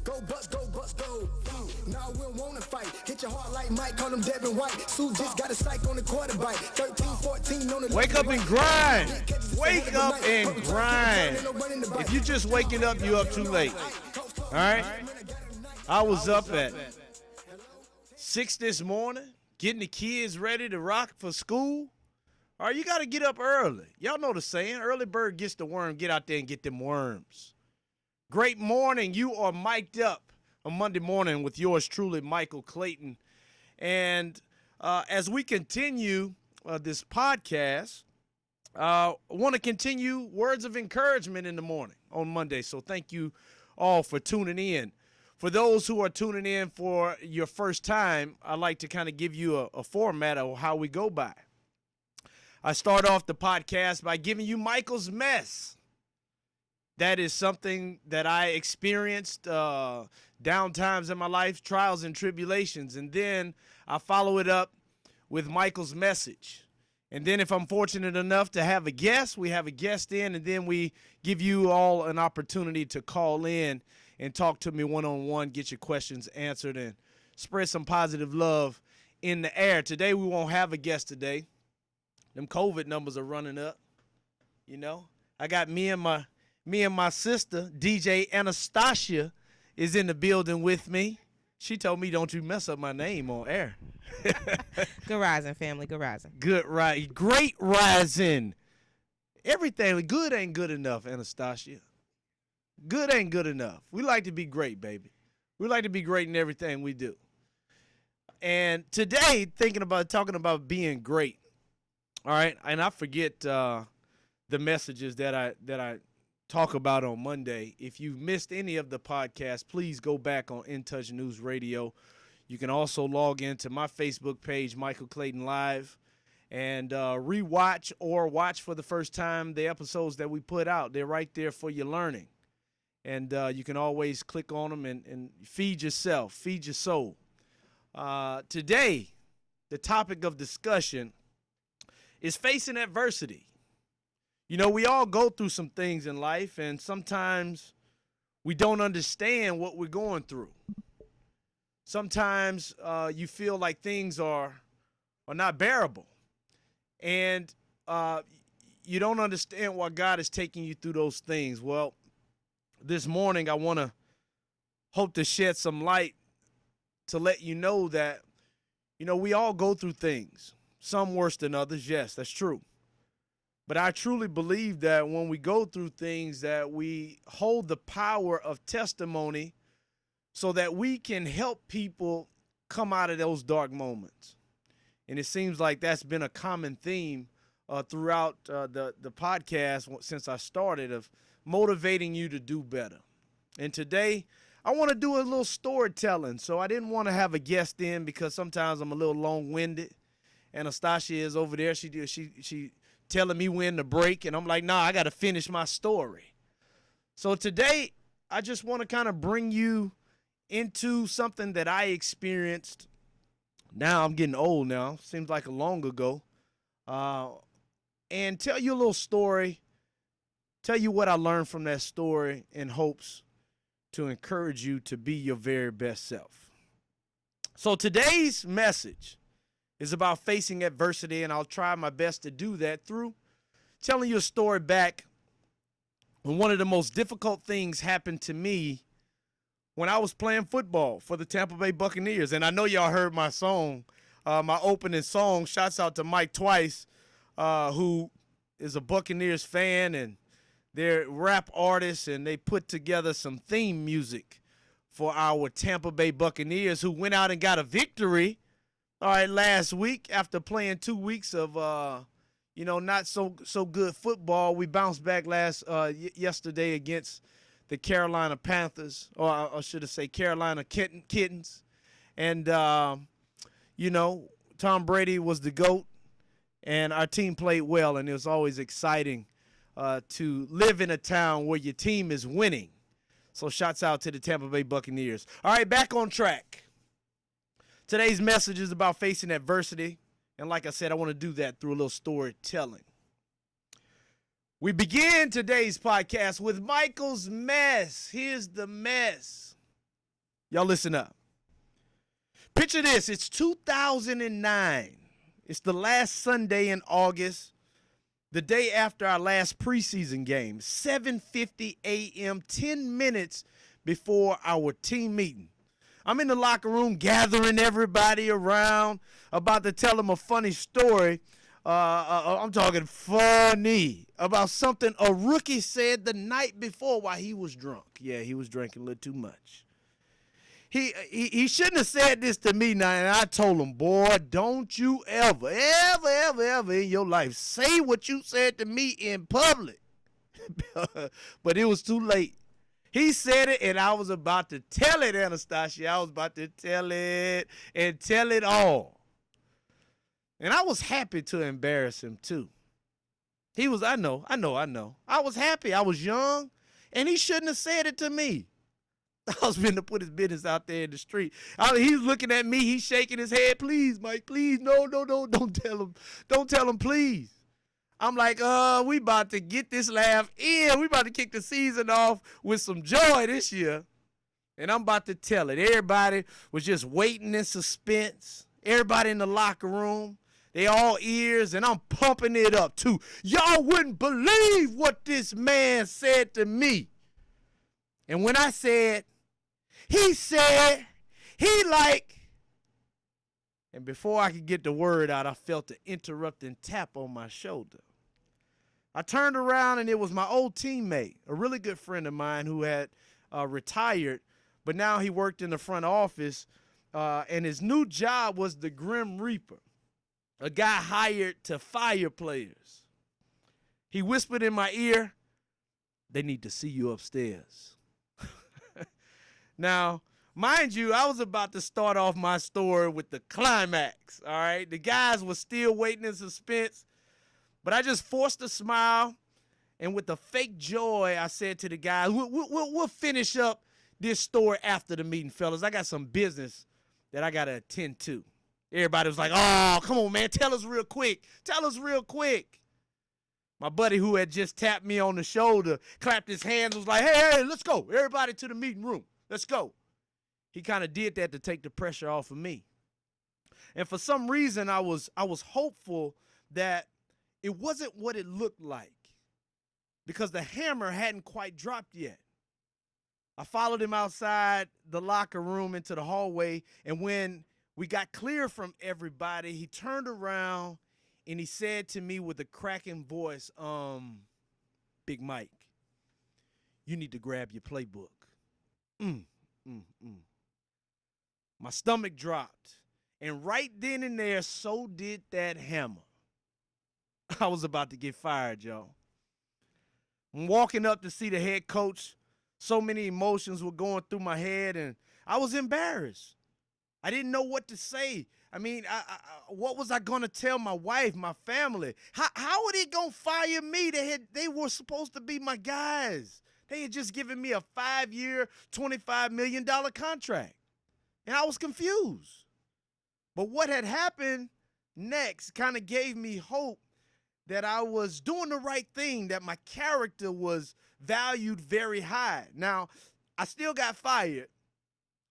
Go Bucks, go Bucks, go. Nah, we don't wanna fight. Hit your heart like Mike, call him Devin White. Sue just got a psych on the quarterback. 13, 14 on the Wake up and grind. Wake up and grind. If you just waking up, you up too late. All right? I was up at 6 this morning, getting the kids ready to rock for school. All right, you got to get up early. Y'all know the saying, early bird gets the worm. Get out there and get them worms. Great morning. You are mic'd up on Monday morning with yours truly, Michael Clayton. And as we continue this podcast, I want to continue words of encouragement in the morning on Monday. So thank you all for tuning in. For those who are tuning in for your first time, I'd like to kind of give you a format of how we go by. I start off the podcast by giving you Michael's mess. That is something that I experienced down times in my life, trials and tribulations. And then I follow it up with Michael's message. And then if I'm fortunate enough to have a guest, we have a guest in, and then we give you all an opportunity to call in and talk to me one-on-one, get your questions answered, and spread some positive love in the air. Today we won't have a guest today. Them COVID numbers are running up. You know, I got me and my sister, DJ Anastasia, is in the building with me. She told me, don't you mess up my name on air. Good rising, family. Good rising. Good rising. Great rising. Everything good ain't good enough, Anastasia. Good ain't good enough. We like to be great, baby. We like to be great in everything we do. And today, talking about being great. All right, and I forget the messages that I talk about on Monday. If you've missed any of the podcasts, please go back on In Touch News Radio. You can also log into my Facebook page, Michael Clayton Live, and rewatch or watch for the first time the episodes that we put out. They're right there for your learning. And you can always click on them and feed yourself, feed your soul. Today, the topic of discussion is facing adversity. You know, we all go through some things in life, and sometimes we don't understand what we're going through. Sometimes you feel like things are not bearable, and you don't understand why God is taking you through those things. Well, this morning I want to hope to shed some light to let you know that, you know, we all go through things, some worse than others. Yes, that's true. But I truly believe that when we go through things that we hold the power of testimony so that we can help people come out of those dark moments. And it seems like that's been a common theme throughout the podcast since I started, of motivating you to do better. And today I want to do a little storytelling. So I didn't want to have a guest in because sometimes I'm a little long-winded. Anastasia is over there. She telling me when to break, and I'm like, nah, I got to finish my story. So today, I just want to kind of bring you into something that I experienced. Now I'm getting old now. Seems like a long ago. And tell you a little story. Tell you what I learned from that story in hopes to encourage you to be your very best self. So today's message is about facing adversity, and I'll try my best to do that through telling you a story back when one of the most difficult things happened to me when I was playing football for the Tampa Bay Buccaneers. And I know y'all heard my song, my opening song. Shouts out to Mike Twice, who is a Buccaneers fan, and they're rap artists, and they put together some theme music for our Tampa Bay Buccaneers, who went out and got a victory, all right, last week after playing 2 weeks of, not so good football. We bounced back yesterday against the Carolina Panthers, or I should have said Carolina Kittens. And, Tom Brady was the GOAT, and our team played well, and it was always exciting to live in a town where your team is winning. So shouts out to the Tampa Bay Buccaneers. All right, back on track. Today's message is about facing adversity. And like I said, I want to do that through a little storytelling. We begin today's podcast with Michael's mess. Here's the mess. Y'all listen up. Picture this. It's 2009. It's the last Sunday in August, the day after our last preseason game, 7:50 a.m., 10 minutes before our team meeting. I'm in the locker room gathering everybody around, about to tell them a funny story. I'm talking funny about something a rookie said the night before while he was drunk. Yeah, he was drinking a little too much. He shouldn't have said this to me now, and I told him, boy, don't you ever in your life say what you said to me in public. But it was too late. He said it, and I was about to tell it, Anastasia. I was about to tell it and tell it all. And I was happy to embarrass him, too. I know. I was happy. I was young, and he shouldn't have said it to me. I was going to put his business out there in the street. He's looking at me. He's shaking his head. Please, Mike, please. No, don't tell him. Don't tell him, please. I'm like, we about to get this laugh in. We about to kick the season off with some joy this year. And I'm about to tell it. Everybody was just waiting in suspense. Everybody in the locker room. They all ears, and I'm pumping it up, too. Y'all wouldn't believe what this man said to me. And when I said, he said, and before I could get the word out, I felt an interrupting tap on my shoulder. I turned around, and it was my old teammate, a really good friend of mine who had retired, but now he worked in the front office, and his new job was the Grim Reaper, a guy hired to fire players. He whispered in my ear, they need to see you upstairs. Now, mind you, I was about to start off my story with the climax, all right? The guys were still waiting in suspense, but I just forced a smile, and with a fake joy, I said to the guys, we'll finish up this story after the meeting, fellas. I got some business that I got to attend to. Everybody was like, oh, come on, man, tell us real quick. Tell us real quick. My buddy who had just tapped me on the shoulder, clapped his hands, was like, hey, let's go. Everybody to the meeting room. Let's go. He kind of did that to take the pressure off of me. And for some reason, I was hopeful that it wasn't what it looked like because the hammer hadn't quite dropped yet. I followed him outside the locker room into the hallway, and when we got clear from everybody, he turned around and he said to me with a cracking voice, Big Mike, you need to grab your playbook. My stomach dropped, and right then and there, so did that hammer. I was about to get fired, y'all. I'm walking up to see the head coach. So many emotions were going through my head, and I was embarrassed. I didn't know what to say. I mean, what was I going to tell my wife, my family? How were they going to fire me? They were supposed to be my guys. They had just given me a 5-year, $25 million contract, and I was confused. But what had happened next kind of gave me hope that I was doing the right thing, that my character was valued very high. Now, I still got fired,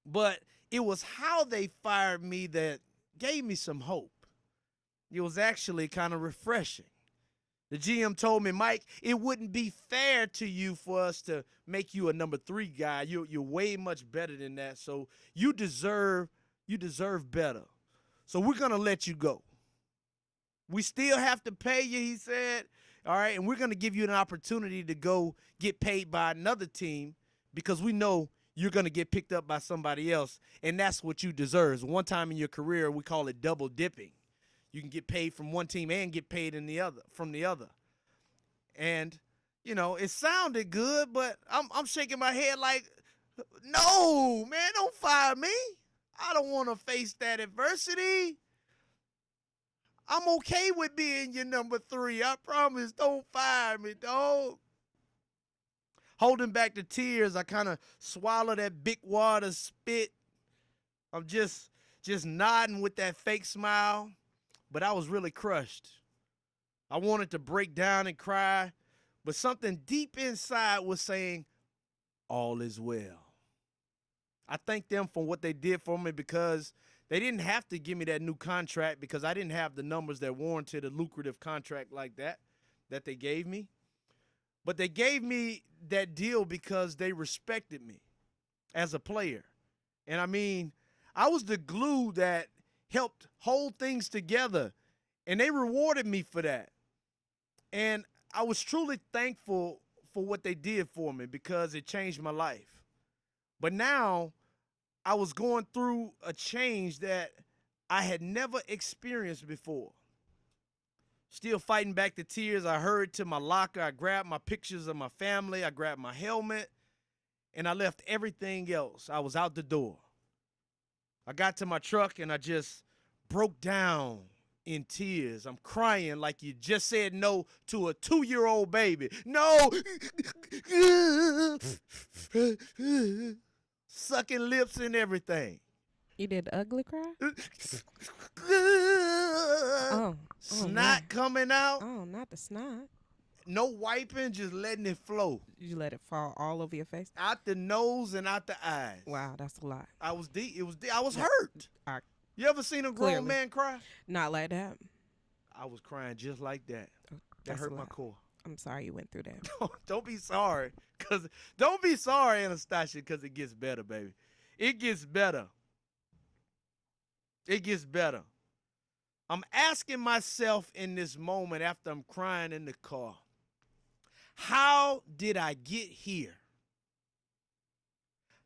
but it was how they fired me that gave me some hope. It was actually kind of refreshing. The GM told me, Mike, it wouldn't be fair to you for us to make you a number 3 guy. You're way much better than that, so you deserve better. So we're going to let you go. We still have to pay you, he said, all right, and we're going to give you an opportunity to go get paid by another team because we know you're going to get picked up by somebody else, and that's what you deserve. One time in your career, we call it double dipping. You can get paid from one team and get paid from the other. And, you know, it sounded good, but I'm shaking my head like, no, man, don't fire me. I don't want to face that adversity. I'm okay with being your number 3. I promise. Don't fire me, dog. Holding back the tears, I kind of swallow that big water spit. I'm just nodding with that fake smile, but I was really crushed. I wanted to break down and cry, but something deep inside was saying, all is well. I thank them for what they did for me because they didn't have to give me that new contract because I didn't have the numbers that warranted a lucrative contract like that they gave me. But they gave me that deal because they respected me as a player. And I mean, I was the glue that helped hold things together, and they rewarded me for that. And I was truly thankful for what they did for me because it changed my life. But now I was going through a change that I had never experienced before. Still fighting back the tears. I hurried to my locker. I grabbed my pictures of my family. I grabbed my helmet, and I left everything else. I was out the door. I got to my truck, and I just broke down in tears. I'm crying like you just said no to a 2-year-old baby. No! Sucking lips and everything. You did the ugly cry? Snot coming out. Oh, not the snot. No wiping, just letting it flow. You let it fall all over your face? Out the nose and out the eyes. Wow, that's a lot. I was deep. It was deep. I was hurt. You ever seen a grown man cry? Not like that. I was crying just like that. That hurt my core. I'm sorry you went through that. Don't be sorry. Don't be sorry, Anastasia, because it gets better, baby. It gets better. It gets better. I'm asking myself in this moment after I'm crying in the car, how did I get here?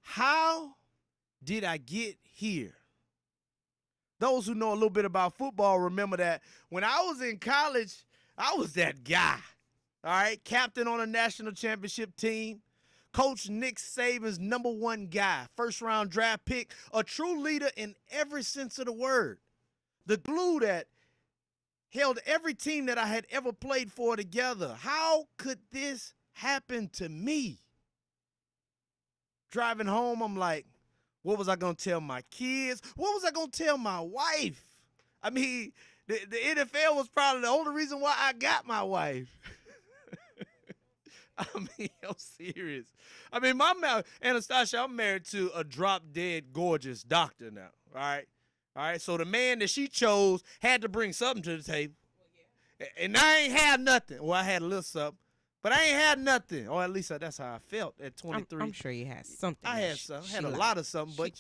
How did I get here? Those who know a little bit about football remember that when I was in college, I was that guy, all right? Captain on a national championship team, Coach Nick Saban's #1 guy, first-round draft pick, a true leader in every sense of the word. The glue that held every team that I had ever played for together. How could this happen to me? Driving home, I'm like, what was I going to tell my kids? What was I going to tell my wife? I mean, the NFL was probably the only reason why I got my wife. I mean, I'm serious. I mean, Anastasia, I'm married to a drop-dead gorgeous doctor now, all right? All right, so the man that she chose had to bring something to the table. And I ain't had nothing. Well, I had a little something, but I ain't had nothing. Or at least that's how I felt at 23. I'm sure you had something. I had something. I had a lot of something, but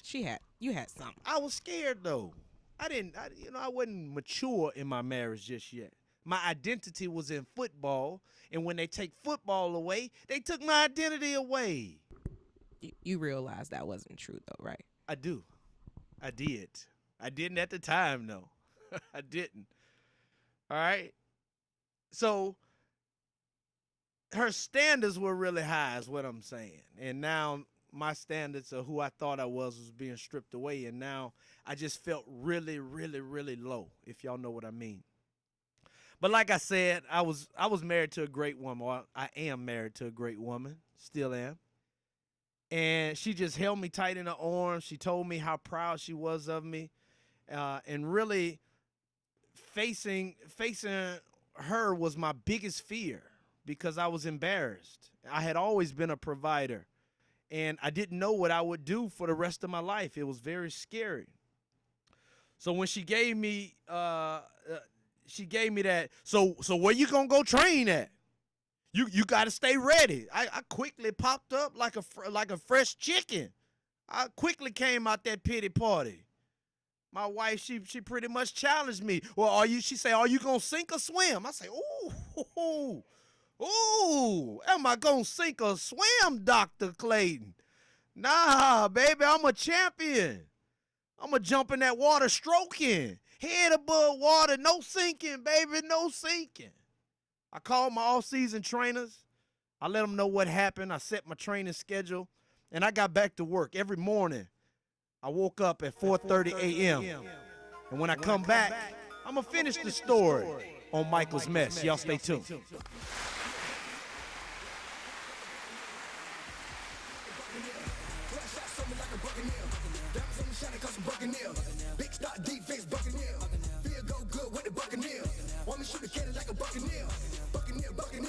you had something. I was scared though. I wasn't mature in my marriage just yet. My identity was in football, and when they take football away, they took my identity away. You realize that wasn't true though, right? I do. I did. I didn't at the time, though. I didn't. All right? So her standards were really high is what I'm saying. And now my standards of who I thought I was being stripped away. And now I just felt really, really, really low, if y'all know what I mean. But like I said, I was married to a great woman. Or I am married to a great woman. Still am. And she just held me tight in her arms. She told me how proud she was of me. And really facing her was my biggest fear because I was embarrassed. I had always been a provider, and I didn't know what I would do for the rest of my life. It was very scary. So when she gave me that, so where you gonna go train at? You got to stay ready. I quickly popped up like a fresh chicken. I quickly came out that pity party. My wife, she pretty much challenged me. Well, she say, are you going to sink or swim? I say, ooh, am I going to sink or swim, Dr. Clayton? Nah, baby, I'm a champion. I'm going to jump in that water stroking. Head above water, no sinking, baby, no sinking. I called my off-season trainers. I let them know what happened. I set my training schedule, and I got back to work every morning. I woke up at 4:30 a.m. And when I come back, I'm going to finish the story on Michael's Mess. Y'all stay tuned. Big start defense, Buccaneer. Feel go good with the Buccaneer. Want me shoot a cannon like a Buccaneer. Buccaneer. When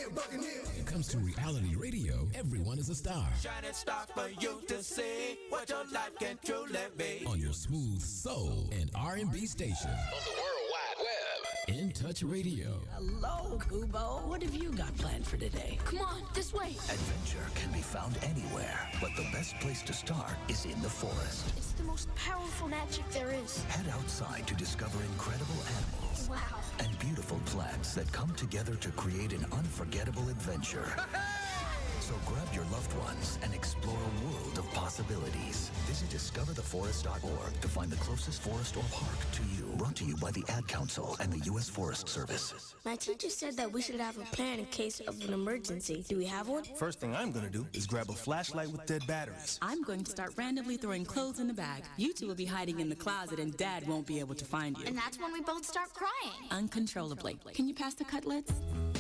it comes to reality radio, everyone is a star. Shining star for you to see what your life can truly be. On your smooth soul and R&B station. On the World Wide Web. In Touch Radio. Hello, Kubo. What have you got planned for today? Come on, this way. Adventure can be found anywhere, but the best place to start is in the forest. It's the most powerful magic there is. Head outside to discover incredible animals Wow. and beautiful plants that come together to create an unforgettable adventure. So grab your loved ones and explore a world of possibilities. Visit discovertheforest.org to find the closest forest or park to you. Brought to you by the Ad Council and the U.S. Forest Service. My teacher said that we should have a plan in case of an emergency. Do we have one? First thing I'm gonna do is grab a flashlight with dead batteries. I'm going to start randomly throwing clothes in the bag. You two will be hiding in the closet and Dad won't be able to find you. And that's when we both start crying. Uncontrollably. Can you pass the cutlets?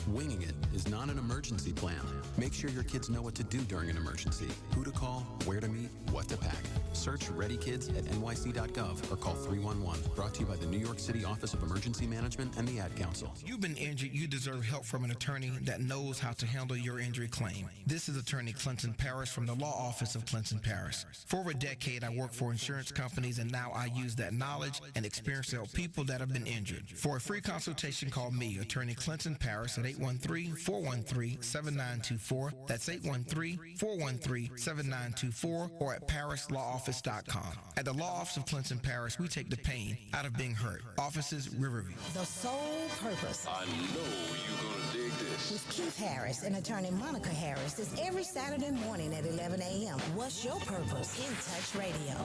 Winging it is not an emergency plan. Make sure your kids know what to do during an emergency, who to call, where to meet, what to pack. Search Ready Kids at nyc.gov or call 311. Brought to you by the New York City Office of Emergency Management and the Ad Councel. You've been injured, you deserve help from an attorney that knows how to handle your injury claim. This is Attorney Clinton Paris from the Law Office of Clinton Paris. For over a decade, I worked for insurance companies, and now I use that knowledge and experience to help people that have been injured. For a free consultation, call me, Attorney Clinton Paris, at 813-413-7924. That's 813-413-7924, or at parislawoffice.com. At the Law Office of Clinton Paris, we take the pain out of being hurt. Offices, Riverview. The Sole Purpose. I know you're gonna dig this. With Keith Harris and attorney Monica Harris is every Saturday morning at 11 a.m. What's your purpose? In Touch Radio.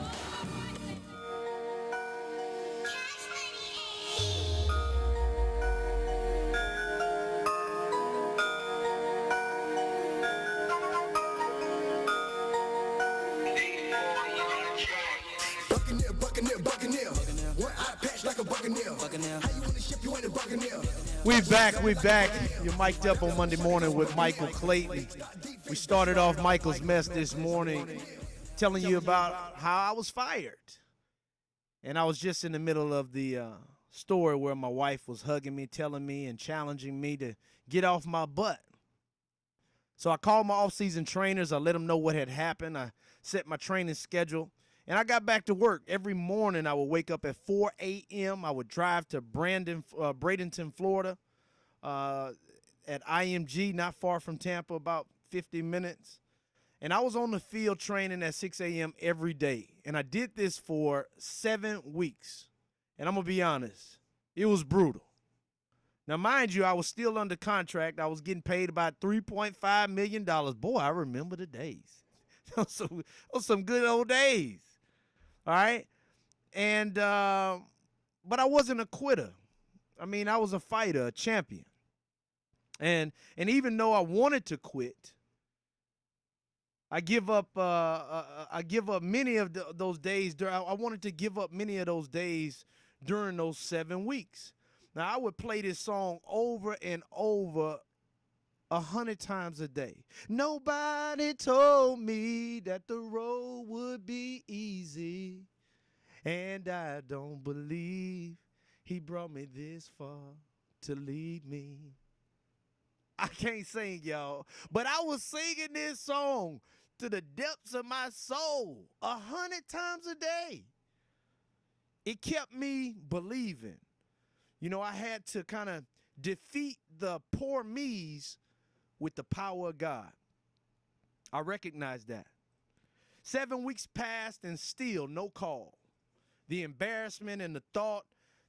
Buccaneer. One eye patch like a Buccaneer. How you wanna ship you in a Buccaneer? We back. You're mic'd up on Monday morning with Michael Clayton. We started off Michael's mess this morning telling you about how I was fired. And I was just in the middle of the story where my wife was hugging me, telling me and challenging me to get off my butt. So I called my off-season trainers. I let them know what had happened. I set my training schedule. And I got back to work. Every morning I would wake up at 4 a.m. I would drive to Bradenton, Florida, at IMG, not far from Tampa, about 50 minutes. And I was on the field training at 6 a.m. every day. And I did this for 7 weeks. And I'm going to be honest, it was brutal. Now, mind you, I was still under contract. I was getting paid about $3.5 million. Boy, I remember the days. Those some good old days. All right. And, but I wasn't a quitter. I mean, I was a fighter, a champion. And even though I wanted to quit, I give up many of those days. I wanted to give up many of those days during those 7 weeks. Now, I would play this song over and over 100 times a day. Nobody told me that the road would be easy, and I don't believe he brought me this far to leave me. I can't sing, y'all, but I was singing this song to the depths of my soul 100 times a day. It kept me believing. You know, I had to kind of defeat the poor me's with the power of God. I recognize that. 7 weeks passed and still no call. The embarrassment and the thought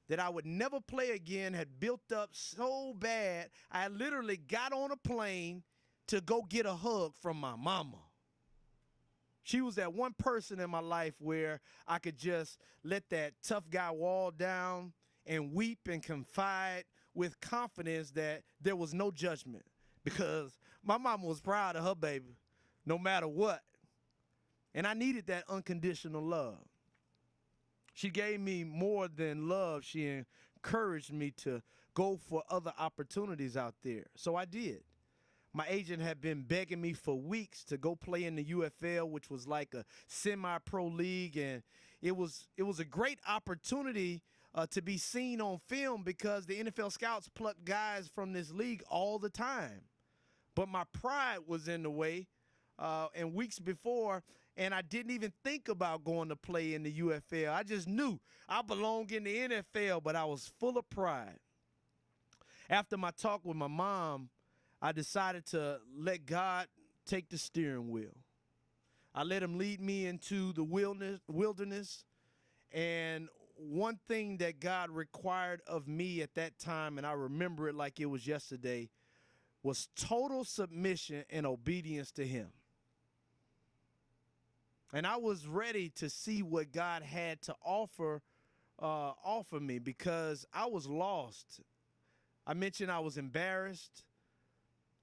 that I would never play again had built up so bad, I literally got on a plane to go get a hug from my mama. She was that one person in my life where I could just let that tough guy wall down and weep and confide with confidence that there was no judgment, because my mama was proud of her baby no matter what. And I needed that unconditional love. She gave me more than love. She encouraged me to go for other opportunities out there. So I did. My agent had been begging me for weeks to go play in the UFL, which was like a semi-pro league, and it was a great opportunity to be seen on film, because the NFL scouts pluck guys from this league all the time. But my pride was in the way. And weeks before, and I didn't even think about going to play in the UFL. I just knew I belonged in the NFL, but I was full of pride. After my talk with my mom, I decided to let God take the steering wheel. I let him lead me into the wilderness. And one thing that God required of me at that time, and I remember it like it was yesterday, was total submission and obedience to him. And I was ready to see what God had to offer me because I was lost. I mentioned I was embarrassed.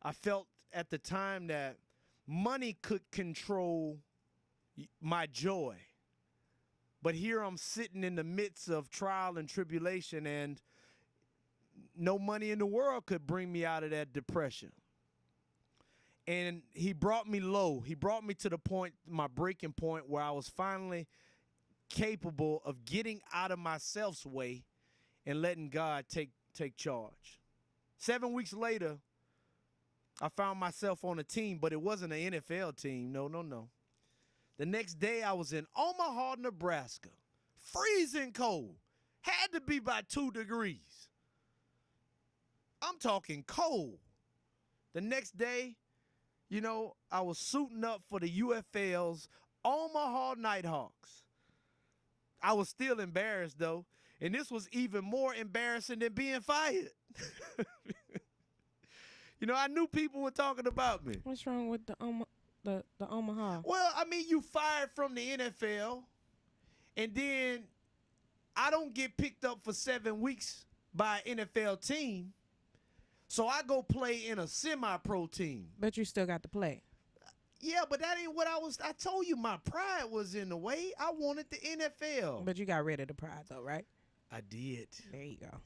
I felt at the time that money could control my joy. But here I'm sitting in the midst of trial and tribulation, and no money in the world could bring me out of that depression. And he brought me low. He brought me to the point, my breaking point, where I was finally capable of getting out of myself's way and letting God take charge. 7 weeks later, I found myself on a team, but it wasn't an NFL team. No. The next day, I was in Omaha, Nebraska. Freezing cold. Had to be by 2 degrees. I'm talking cold. The next day, I was suiting up for the UFL's Omaha Nighthawks. I was still embarrassed, though, and this was even more embarrassing than being fired. I knew people were talking about me. What's wrong with the Omaha? Well, I mean, you fired from the NFL, and then I don't get picked up for 7 weeks by an NFL team. So I go play in a semi-pro team. But you still got to play. Yeah, but that ain't what I told you my pride was in the way. I wanted the NFL. But you got rid of the pride, though, right? I did. There you go.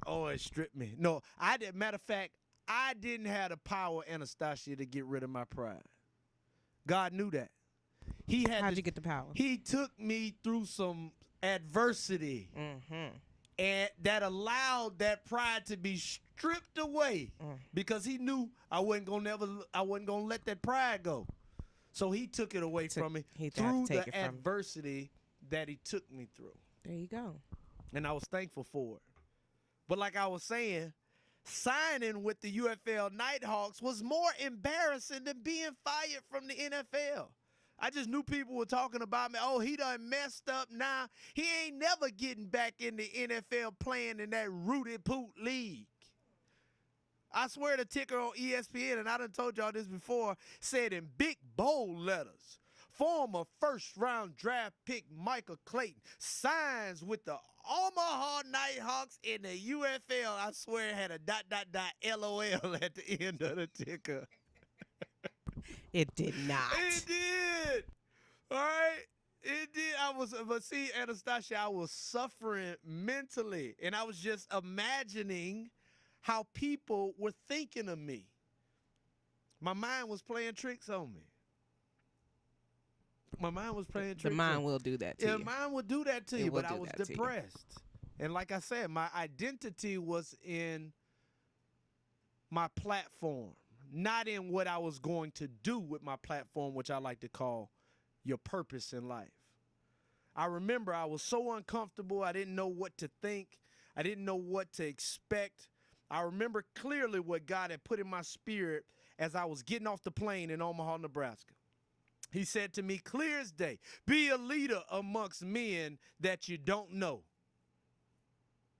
Oh, it stripped me. No, I did. Matter of fact, I didn't have the power, Anastasia, to get rid of my pride. God knew that. How'd you get the power? He took me through some adversity. Mm-hmm. And that allowed that pride to be stripped away because he knew I wasn't gonna let that pride go. So he took it away from me through the adversity that he took me through. There you go. And I was thankful for it. But like I was saying, signing with the UFL Nighthawks was more embarrassing than being fired from the NFL. I just knew people were talking about me. Oh, he done messed up now. He ain't never getting back in the NFL playing in that Rudy Poot league. I swear the ticker on ESPN, and I done told y'all this before, said in big bold letters, former first-round draft pick Michael Clayton signs with the Omaha Nighthawks in the UFL. I swear it had a ... LOL at the end of the ticker. It did not. It did. All right. It did. But see, Anastasia, I was suffering mentally, and I was just imagining how people were thinking of me. My mind was playing tricks on me. My mind was playing tricks. The mind will do that to you. Yeah, mind will do that to you, but I was depressed. And like I said, my identity was in my platform, not in what I was going to do with my platform, which I like to call your purpose in life. I remember I was so uncomfortable. I didn't know what to think. I didn't know what to expect. I remember clearly what God had put in my spirit as I was getting off the plane in Omaha, Nebraska. He said to me, clear as day, be a leader amongst men that you don't know.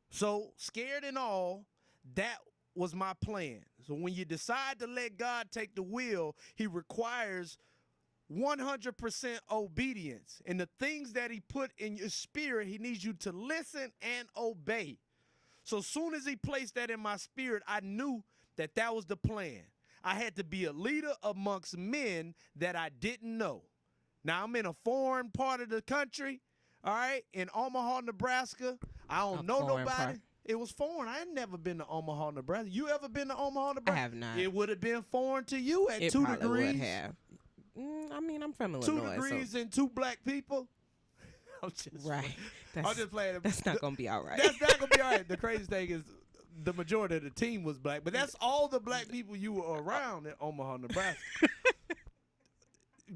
So, scared and all, that was my plan. So when you decide to let God take the wheel, he requires 100% obedience. And the things that he put in your spirit, he needs you to listen and obey. So as soon as he placed that in my spirit, I knew that that was the plan. I had to be a leader amongst men that I didn't know. Now, I'm in a foreign part of the country, all right, in Omaha, Nebraska. I don't know nobody. Part. It was foreign. I had never been to Omaha, Nebraska. You ever been to Omaha, Nebraska? I have not. It would have been foreign to you at 2 degrees. It probably would have. I mean, I'm from Illinois. 2 degrees and 2 black people. I'm just playing. I'm just playing. That's not going to be all right. That's not going to be all right. The crazy thing is the majority of the team was black, but that's all the black people you were around in Omaha, Nebraska.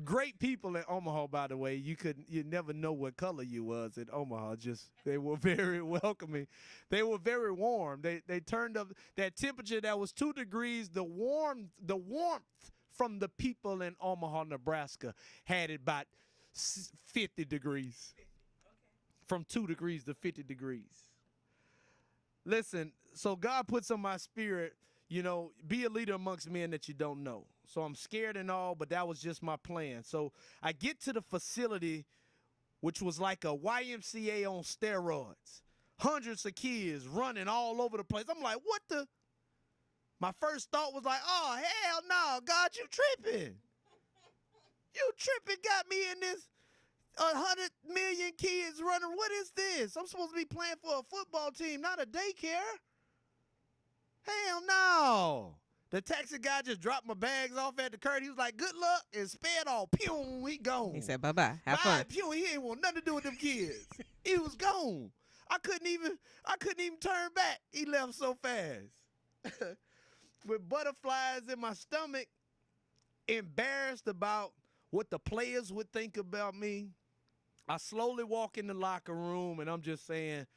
Great people in Omaha, by the way. You never know what color you was in Omaha. Just they were very welcoming. They were very warm. They turned up that temperature that was 2 degrees. The warmth from the people in Omaha, Nebraska had it about 50 degrees. From 2 degrees to 50 degrees. Listen, so God puts on my spirit, be a leader amongst men that you don't know. So I'm scared and all, but that was just my plan. So I get to the facility, which was like a YMCA on steroids. Hundreds of kids running all over the place. I'm like, what the? My first thought was like, oh, hell no, God, you tripping. You tripping got me in this 100 million kids running. What is this? I'm supposed to be playing for a football team, not a daycare. Hell no. The taxi guy just dropped my bags off at the curb. He was like, good luck, and sped off. Pew, he gone. He said, bye-bye. Have Bye, fun. pew, he ain't want nothing to do with them kids. He was gone. I couldn't even turn back. He left so fast. With butterflies in my stomach, embarrassed about what the players would think about me. I slowly walk in the locker room, and I'm just saying,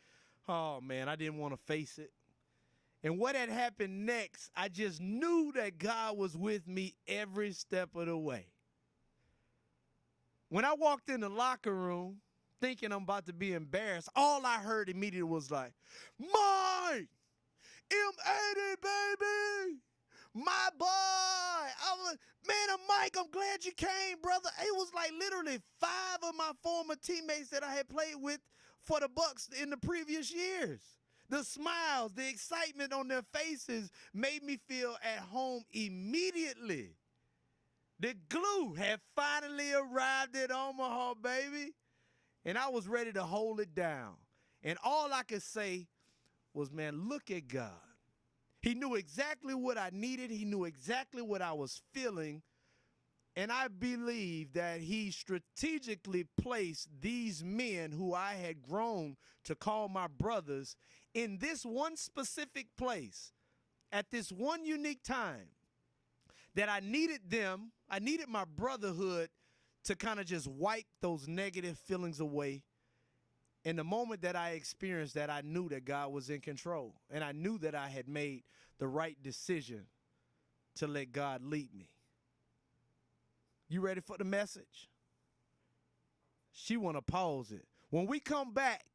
oh, man, I didn't want to face it. And what had happened next, I just knew that God was with me every step of the way. When I walked in the locker room, thinking I'm about to be embarrassed, all I heard immediately was like, Mike, M80, baby, my boy. I was, man, Mike, I'm glad you came, brother. It was like literally 5 of my former teammates that I had played with for the Bucks in the previous years. The smiles, the excitement on their faces made me feel at home immediately. The glue had finally arrived at Omaha, baby, and I was ready to hold it down. And all I could say was, man, look at God. He knew exactly what I needed. He knew exactly what I was feeling. And I believe that he strategically placed these men who I had grown to call my brothers in this one specific place at this one unique time that I needed them. I needed my brotherhood to kind of just wipe those negative feelings away. In the moment that I experienced that, I knew that God was in control, and I knew that I had made the right decision to let God lead me. You ready for the message? She want to pause it. When we come back,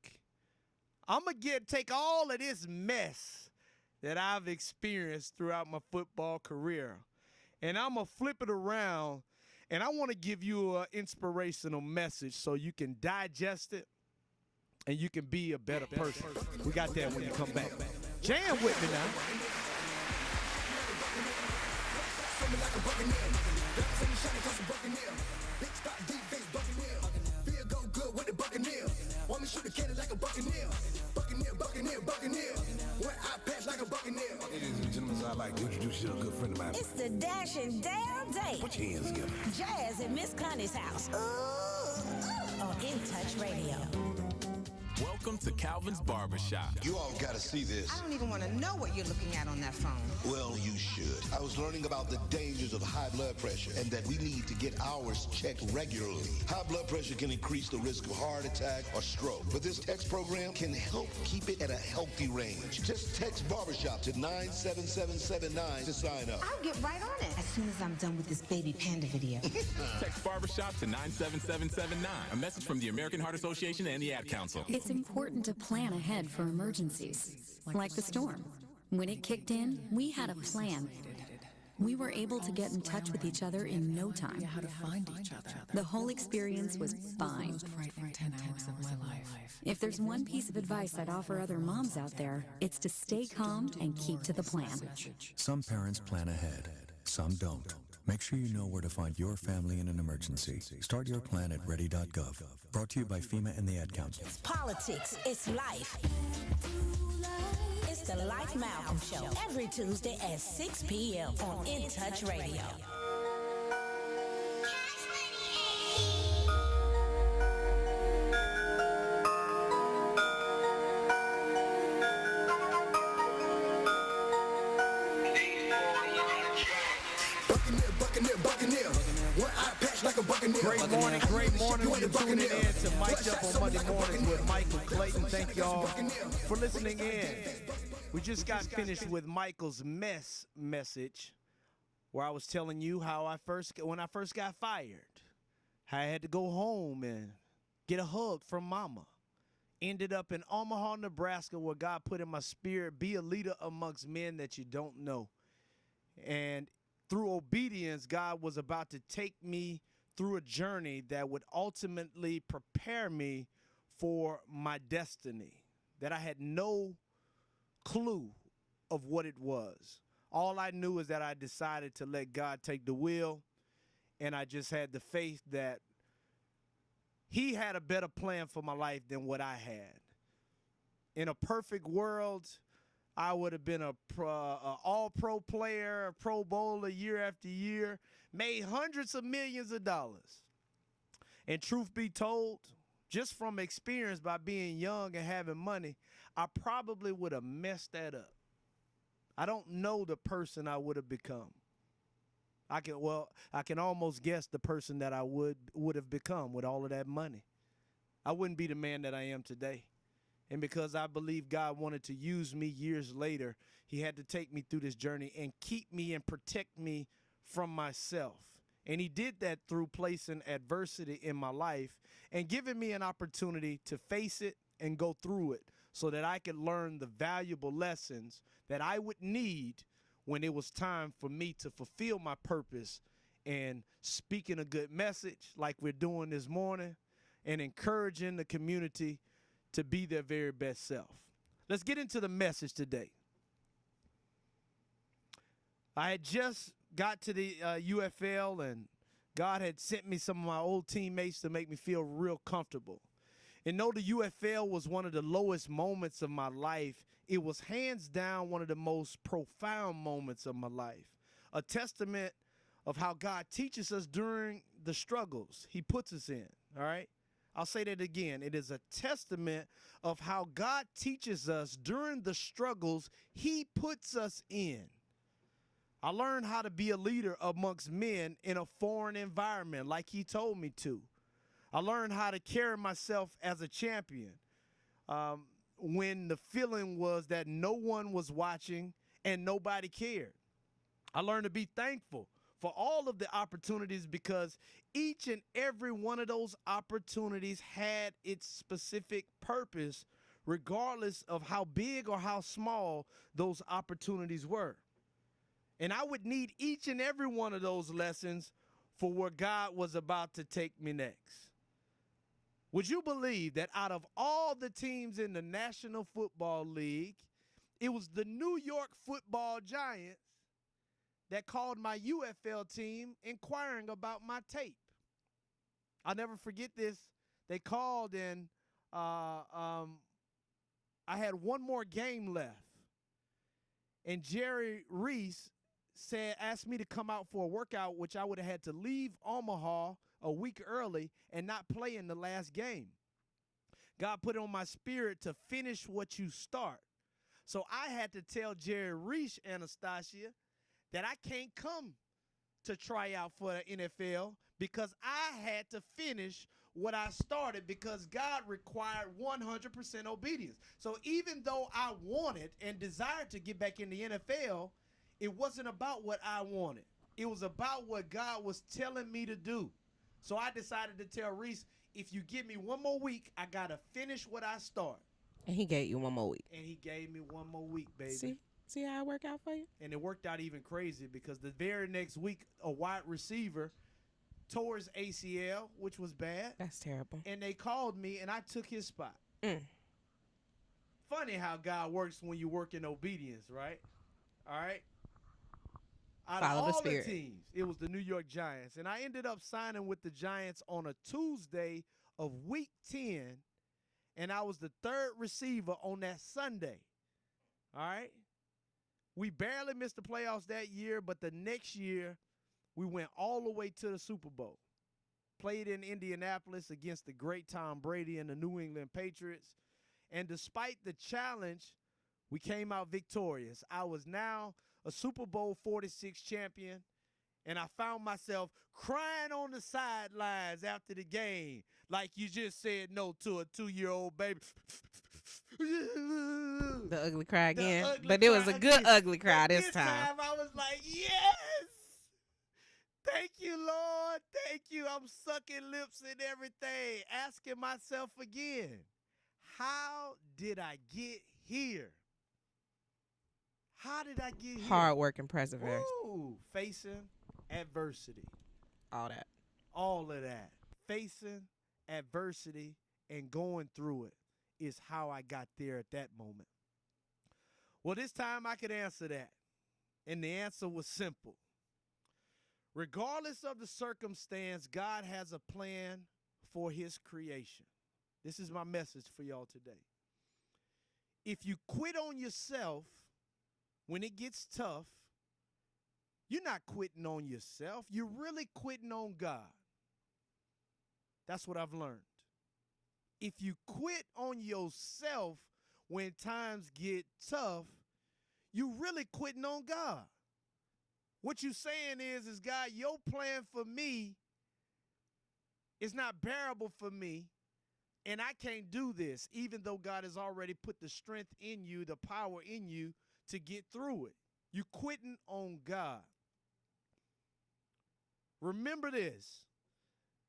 I'm going to take all of this mess that I've experienced throughout my football career, and I'm going to flip it around, and I want to give you an inspirational message so you can digest it and you can be a better person. We got that when you come back. Jam with me now. Want me shoot a cannon like a buccaneer. Buccaneer. When I pass like a buccaneer. Ladies and gentlemen, I'd like to introduce you to a good friend of mine. It's the Dash and Dale Day. Put your hands together. Jazz at Miss Connie's house. Ooh, on In Touch Radio. Welcome to Calvin's Barbershop. You all gotta see this. I don't even want to know what you're looking at on that phone. Well, you should. I was learning about the dangers of high blood pressure and that we need to get ours checked regularly. High blood pressure can increase the risk of heart attack or stroke, but this text program can help keep it at a healthy range. Just text Barbershop to 97779 to sign up. I'll get right on it as soon as I'm done with this baby panda video. Text Barbershop to 97779. A message from the American Heart Association and the Ad Council. It's important to plan ahead for emergencies, like the storm. When it kicked in, we had a plan. We were able to get in touch with each other in no time. How to find each other. The whole experience was fine. Most frightening 10 hours of my life. If there's one piece of advice I'd offer other moms out there, it's to stay calm and keep to the plan. Some parents plan ahead, some don't. Make sure you know where to find your family in an emergency. Start your plan at ready.gov. Brought to you by FEMA and the Ad Council. It's politics. It's life. It's the Life Malcolm Show. Every Tuesday at 6 p.m. on In Touch Radio. Great morning. You're tuning in to Mike Up on Monday Mornings with Michael Clayton. Thank y'all for listening in. We just got finished with Michael's message where I was telling you how when I first got fired, I had to go home and get a hug from mama. Ended up in Omaha, Nebraska, where God put in my spirit, be a leader amongst men that you don't know. And through obedience, God was about to take me through a journey that would ultimately prepare me for my destiny, that I had no clue of what it was. All I knew is that I decided to let God take the wheel, and I just had the faith that He had a better plan for my life than what I had. In a perfect world, I would have been a all-pro player, a Pro Bowler year after year, made hundreds of millions of dollars. And truth be told, just from experience by being young and having money, I probably would have messed that up. I don't know the person I would have become. I can almost guess the person that I would have become with all of that money. I wouldn't be the man that I am today. And because I believe God wanted to use me years later, He had to take me through this journey and keep me and protect me from myself. And He did that through placing adversity in my life and giving me an opportunity to face it and go through it so that I could learn the valuable lessons that I would need when it was time for me to fulfill my purpose and speaking a good message like we're doing this morning and encouraging the community to be their very best self. Let's get into the message today. I had just got to the UFL, and God had sent me some of my old teammates to make me feel real comfortable. And though the UFL was one of the lowest moments of my life, it was hands down one of the most profound moments of my life. A testament of how God teaches us during the struggles He puts us in, all right? I'll say that again. It is a testament of how God teaches us during the struggles He puts us in. I learned how to be a leader amongst men in a foreign environment like He told me to. I learned how to carry myself as a champion when the feeling was that no one was watching and nobody cared. I learned to be thankful for all of the opportunities because each and every one of those opportunities had its specific purpose, regardless of how big or how small those opportunities were. And I would need each and every one of those lessons for where God was about to take me next. Would you believe that out of all the teams in the National Football League, it was the New York Football Giants that called my UFL team inquiring about my tape? I'll never forget this. They called and I had one more game left. And Jerry Reese asked me to come out for a workout, which I would have had to leave Omaha a week early and not play in the last game. God put it on my spirit to finish what you start. So I had to tell Jerry Reese, Anastasia, that I can't come to try out for the NFL because I had to finish what I started because God required 100% obedience. So even though I wanted and desired to get back in the NFL, it wasn't about what I wanted. It was about what God was telling me to do. So I decided to tell Reese, if you give me one more week, I got to finish what I start. And He gave you one more week. And He gave me one more week, baby. See how it worked out for you? And it worked out even crazy because the very next week, a wide receiver tore his ACL, which was bad. That's terrible. And they called me, and I took his spot. Funny how God works when you work in obedience, right? All right? Out Follow of the all spirit. the teams, it was the New York Giants. And I ended up signing with the Giants on a Tuesday of week 10, and I was the third receiver on that Sunday. All right? We barely missed the playoffs that year, but the next year, we went all the way to the Super Bowl. Played in Indianapolis against the great Tom Brady and the New England Patriots. And despite the challenge, we came out victorious. I was now a Super Bowl 46 champion, And I found myself crying on the sidelines after the game, like you just said no to a 2-year-old baby. The ugly cry again. Ugly But it was cry a good again. ugly cry But this time. I was like, yes! Thank you, Lord. Thank you. I'm sucking lips and everything, asking myself again, how did I get here? How did I get here? Hard work and perseverance. Ooh, facing adversity. All that. All of that. Facing adversity and going through it is how I got there at that moment. Well, this time I could answer that. And the answer was simple. Regardless of the circumstance, God has a plan for his creation. This is my message for y'all today. If you quit on yourself when it gets tough, you're not quitting on yourself. You're really quitting on God. That's what I've learned. If you quit on yourself when times get tough, you're really quitting on God. What you're saying is God, your plan for me is not bearable for me, and I can't do this, even though God has already put the strength in you, the power in you to get through it. You're quitting on God. Remember this,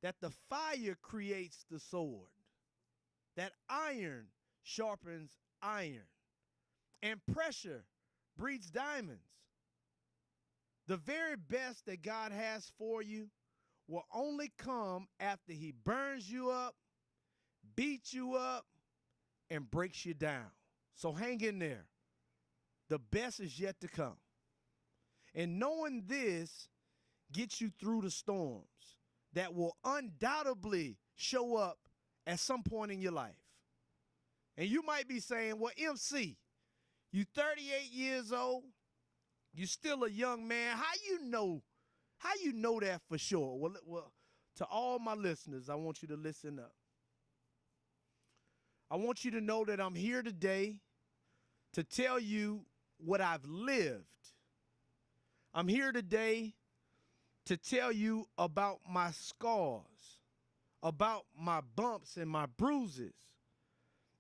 that the fire creates the sword, that iron sharpens iron, and pressure breeds diamonds. The very best that God has for you will only come after he burns you up, beats you up, and breaks you down. So hang in there. The best is yet to come. And knowing this gets you through the storms that will undoubtedly show up at some point in your life. And you might be saying, well, MC, you 38 years old, you still a young man. How you know that for sure? Well, to all my listeners, I want you to listen up. I want you to know that I'm here today to tell you what I've lived. I'm here today to tell you about my scars, about my bumps and my bruises,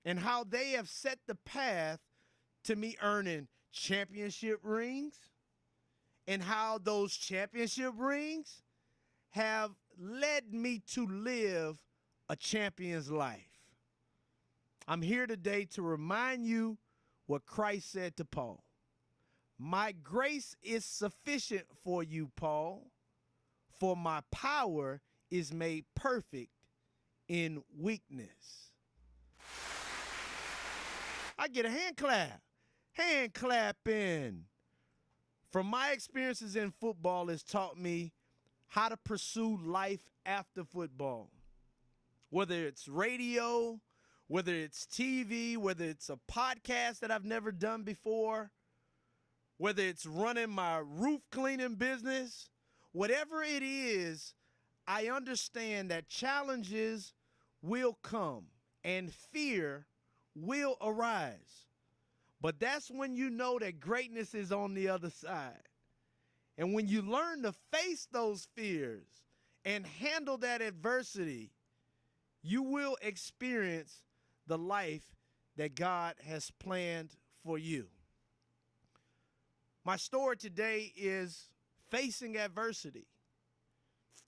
and how they have set the path to me earning championship rings, and how those championship rings have led me to live a champion's life. I'm here today to remind you what Christ said to Paul. My grace is sufficient for you, Paul, for my power is made perfect in weakness. I get a hand clap. Hand clapping. From my experiences in football, it's taught me how to pursue life after football. Whether it's radio, whether it's TV, whether it's a podcast that I've never done before, whether it's running my roof cleaning business, whatever it is, I understand that challenges will come and fear will arise. But that's when you know that greatness is on the other side. And when you learn to face those fears and handle that adversity, you will experience the life that God has planned for you. My story today is facing adversity.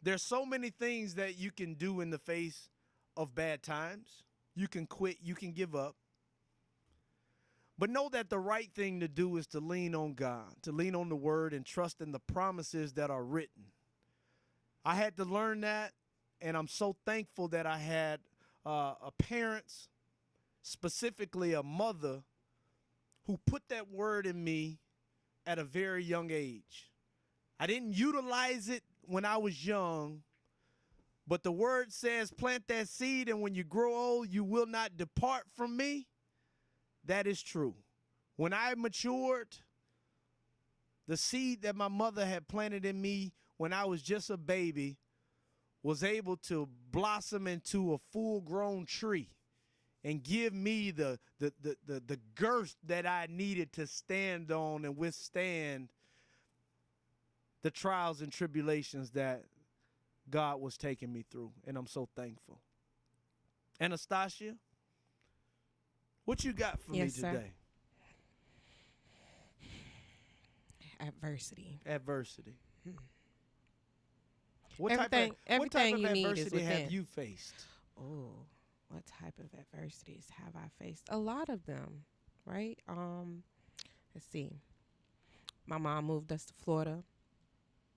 There's so many things that you can do in the face of bad times. You can quit, you can give up. But know that the right thing to do is to lean on God, to lean on the word and trust in the promises that are written. I had to learn that, and I'm so thankful that I had parents, specifically a mother, who put that word in me at a very young age. I didn't utilize it when I was young, but the word says plant that seed, and when you grow old, you will not depart from me. That is true. When I matured, the seed that my mother had planted in me when I was just a baby was able to blossom into a full-grown tree and give me the girth that I needed to stand on and withstand the trials and tribulations that God was taking me through, and I'm so thankful. Anastasia, what you got for me today? Adversity. Adversity. Everything what type you of need is adversity have within. you faced? Oh, what type of adversities have I faced? A lot of them, right? Let's see. My mom moved us to Florida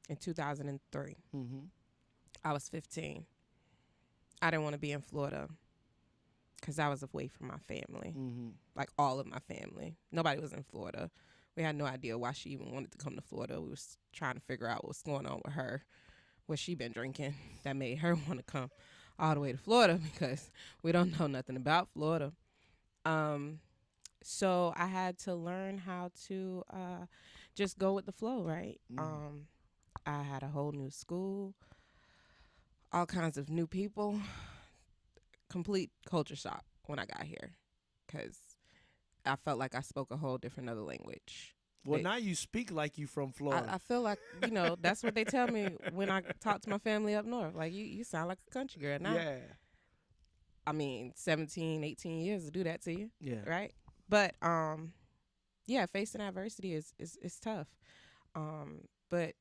in 2003. Mm-hmm. I was 15. I didn't want to be in Florida because I was away from my family, like all of my family. Nobody was in Florida. We had no idea why she even wanted to come to Florida. We was trying to figure out what's going on with her, what she been drinking that made her want to come all the way to Florida, because we don't know nothing about Florida. So I had to learn how to just go with the flow, right? I had a whole new school, all kinds of new people, complete culture shock when I got here, because I felt like I spoke a whole different other language. Well, now you speak like you from Florida. I feel like, that's what they tell me when I talk to my family up north. Like, you sound like a country girl now. Yeah. I mean, 17, 18 years to do that to you. Yeah. Right? But, yeah, facing adversity is tough. But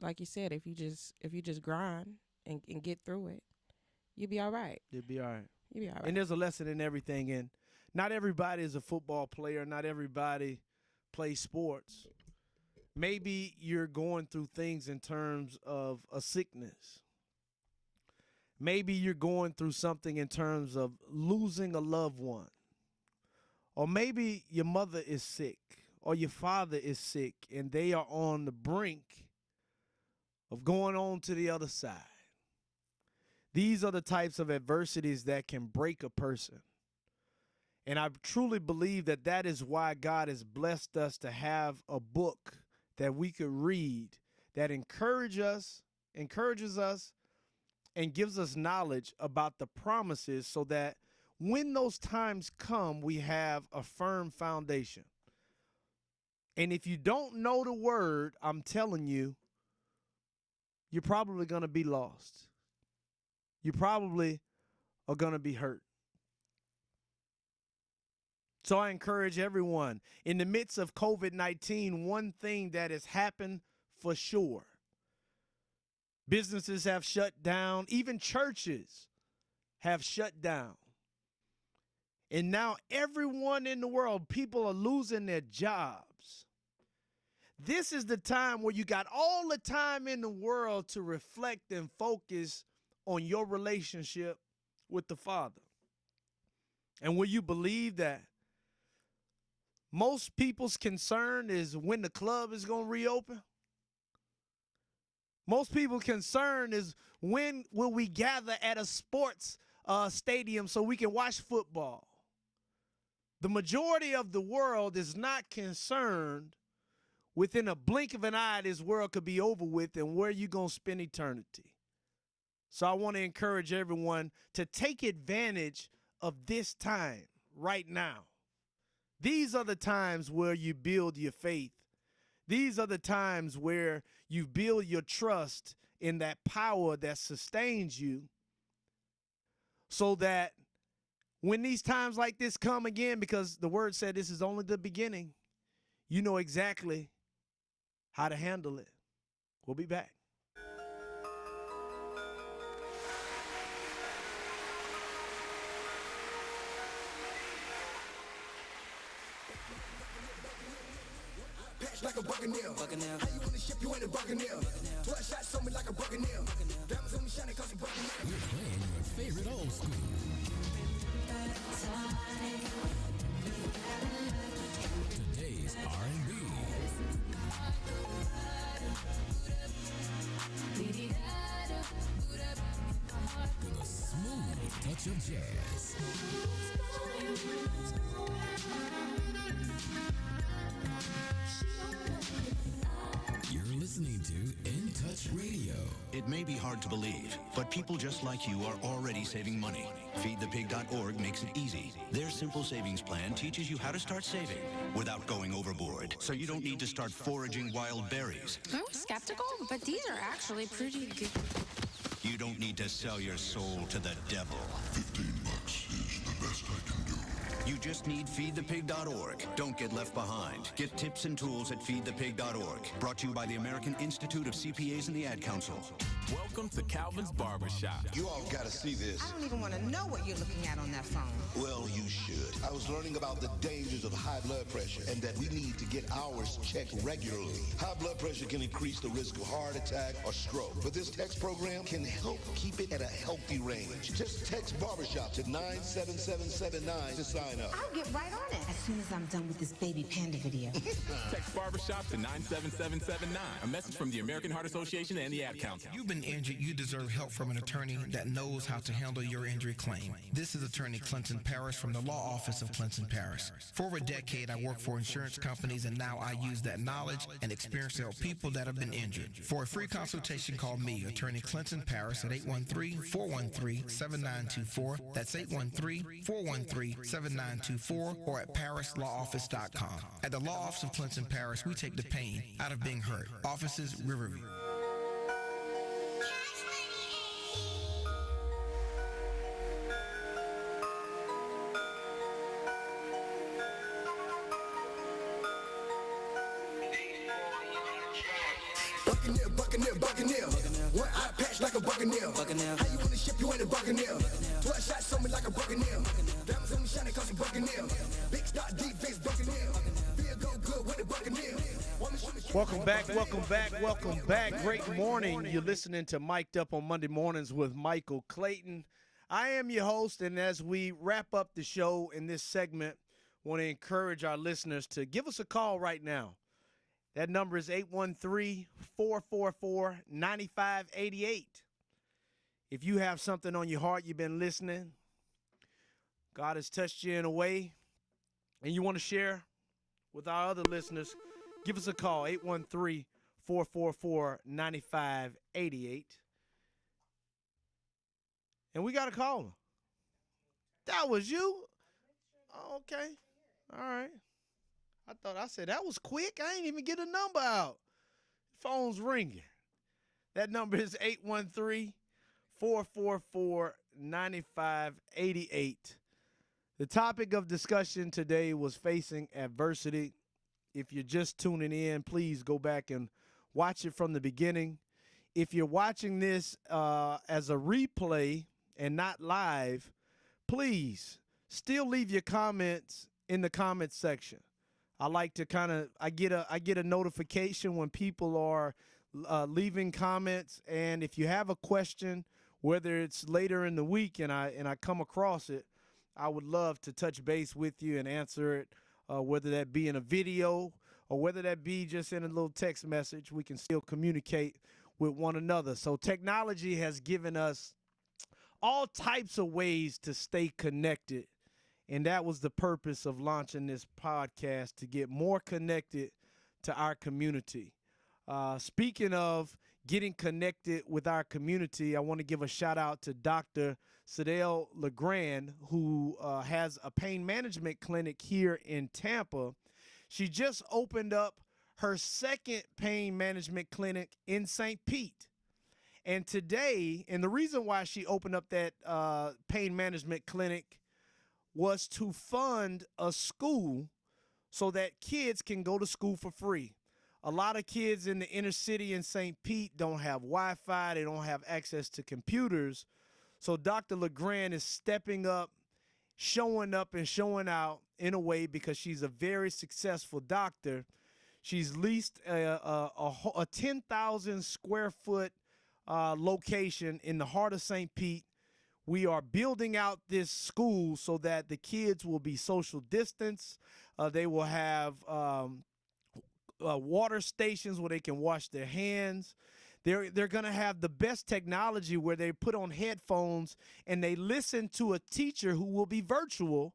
like you said, if you just grind and get through it, you'll be all right. You'll be all right. You'll be all right. And there's a lesson in everything. And not everybody is a football player. Not everybody plays sports. Maybe you're going through things in terms of a sickness. Maybe you're going through something in terms of losing a loved one. Or maybe your mother is sick or your father is sick and they are on the brink of going on to the other side. These are the types of adversities that can break a person. And I truly believe that that is why God has blessed us to have a book that we could read that encourages us and gives us knowledge about the promises, so that when those times come, we have a firm foundation. And if you don't know the word, I'm telling you, you're probably going to be lost. You probably are going to be hurt. So I encourage everyone, in the midst of COVID-19, one thing that has happened for sure: businesses have shut down, even churches have shut down. And now everyone in the world, people are losing their jobs. This is the time where you got all the time in the world to reflect and focus on your relationship with the Father. And will you believe that most people's concern is when the club is going to reopen? Most people's concern is when will we gather at a sports stadium so we can watch football. The majority of the world is not concerned within a blink of an eye this world could be over with and where you going to spend eternity. So I want to encourage everyone to take advantage of this time right now. These are the times where you build your faith. These are the times where you build your trust in that power that sustains you, so that when these times like this come again, because the word said this is only the beginning, you know exactly how to handle it. We'll be back. Like a buccaneer. How you on the ship, you ain't a buccaneer. 12 shots on me like a buccaneer. Diamonds on me shining cause I'm buccaneer. We're playing your favorite old school. Today's R&B. With a smooth touch of jazz. You're listening to In Touch Radio. It may be hard to believe, but people just like you are already saving money. FeedThePig.org makes it easy. They're simple savings plan teaches you how to start saving without going overboard, so you don't need to start foraging wild berries. I was skeptical, but these are actually pretty good. You don't need to sell your soul to the devil. $15 is the best I can do. You just need feedthepig.org. Don't get left behind. Get tips and tools at feedthepig.org. Brought to you by the American Institute of CPAs and the Ad Council. Welcome to Calvin's Barbershop. You all gotta see this. I don't even want to know what you're looking at on that phone. Well, you should. I was learning about the dangers of high blood pressure and that we need to get ours checked regularly. High blood pressure can increase the risk of heart attack or stroke, but this text program can help keep it at a healthy range. Just text barbershop to 97779 to sign up. I'll get right on it as soon as I'm done with this baby panda video. Text barbershop to 97779. A message from the American Heart Association and the Ad Council. You've been injured, you deserve help from an attorney that knows how to handle your injury claim. This is attorney Clayton from the law office of Clayton. For over a decade, I worked for insurance companies, and now I use that knowledge and experience to help people that have been injured. For a free consultation, call me, attorney Clayton Paris, at 813-413-7924. That's 813-413-7924, or at parislawoffice.com. At the law office of Clayton Paris, we take the pain out of being hurt. Offices, Riverview. Buccaneer. One eye patch like a Buccaneer. How you wanna ship you in a Buccaneer? 12 shots on me like a Buccaneer. Diamonds on me shining cause you Buccaneer. Big star defense Buccaneer. Feel go good with the Buccaneer. Welcome back. Great morning. You're listening to Mic'd Up on Monday mornings with Michael Clayton. I am your host, and as we wrap up the show in this segment, I want to encourage our listeners to give us a call right now. That number is 813-444-9588. If you have something on your heart, you've been listening, God has touched you in a way, and you want to share with our other listeners, give us a call, 813-444-9588. And we got a caller. That was you? Oh, okay. All right. I said that was quick. I ain't even get a number out. Phone's ringing. That number is 813-444-9588. The topic of discussion today was facing adversity. If you're just tuning in, please go back and watch it from the beginning. If you're watching this as a replay and not live, please still leave your comments in the comments section. I like to I get a notification when people are leaving comments, and if you have a question, whether it's later in the week and I come across it, I would love to touch base with you and answer it, whether that be in a video or whether that be just in a little text message. We can still communicate with one another. So technology has given us all types of ways to stay connected. And that was the purpose of launching this podcast, to get more connected to our community. Speaking of getting connected with our community, I want to give a shout out to Dr. Sadell LeGrand, who has a pain management clinic here in Tampa. She just opened up her second pain management clinic in St. Pete. And today, and the reason why she opened up that pain management clinic was to fund a school so that kids can go to school for free. A lot of kids in the inner city in St. Pete don't have Wi-Fi. They don't have access to computers. So Dr. LeGrand is stepping up, showing up and showing out in a way, because she's a very successful doctor. She's leased a 10,000 square foot location in the heart of St. Pete. We are building out this school so that the kids will be social distance. They will have water stations where they can wash their hands. They're going to have the best technology where they put on headphones and they listen to a teacher who will be virtual,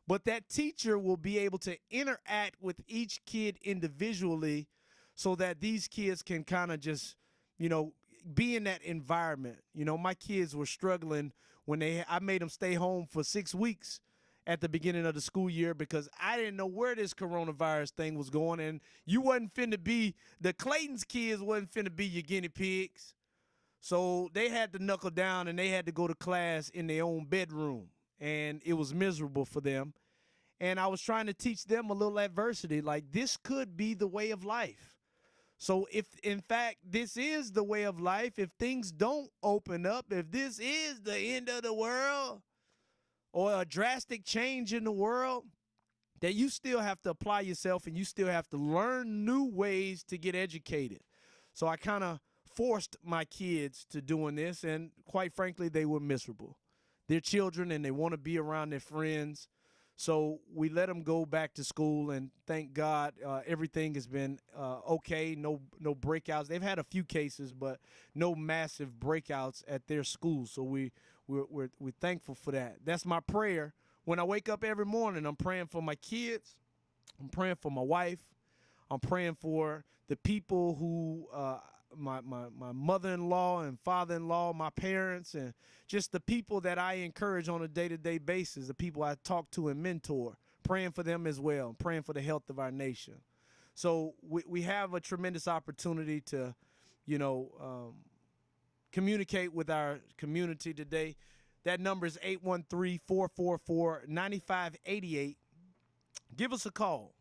but that teacher will be able to interact with each kid individually so that these kids can kind of just, be in that environment. My kids were struggling when I made them stay home for 6 weeks, at the beginning of the school year because I didn't know where this coronavirus thing was going, and you wasn't finna be, the Clayton's kids wasn't finna be your guinea pigs. So they had to knuckle down, and they had to go to class in their own bedroom, and it was miserable for them. And I was trying to teach them a little adversity, like this could be the way of life. So if, in fact, this is the way of life, if things don't open up, if this is the end of the world or a drastic change in the world, that you still have to apply yourself and you still have to learn new ways to get educated. So I kind of forced my kids to doing this, and quite frankly, they were miserable. They're children, and they want to be around their friends. So we let them go back to school, and thank God everything has been okay. No breakouts. They've had a few cases, but no massive breakouts at their school. So we're thankful for that. That's my prayer. When I wake up every morning, I'm praying for my kids. I'm praying for my wife. I'm praying for the people who my mother-in-law and father-in-law, my parents, and just the people that I encourage on a day-to-day basis, the people I talk to and mentor, praying for them as well, praying for the health of our nation. So we have a tremendous opportunity to, communicate with our community today. That number is 813-444-9588. Give us a call.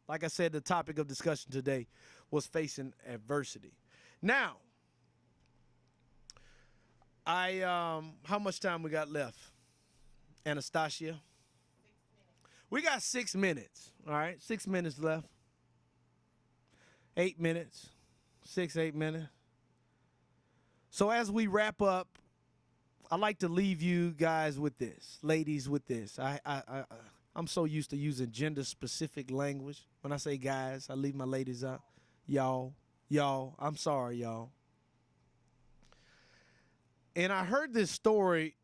Like I said, the topic of discussion today was facing adversity. Now, how much time we got left, Anastasia? We got 6 minutes, all right? 6 minutes left. 8 minutes. 8 minutes. So as we wrap up, I'd like to leave you guys with this, ladies with this. I'm so used to using gender-specific language. When I say guys, I leave my ladies out. Y'all, I'm sorry, y'all. And I heard this story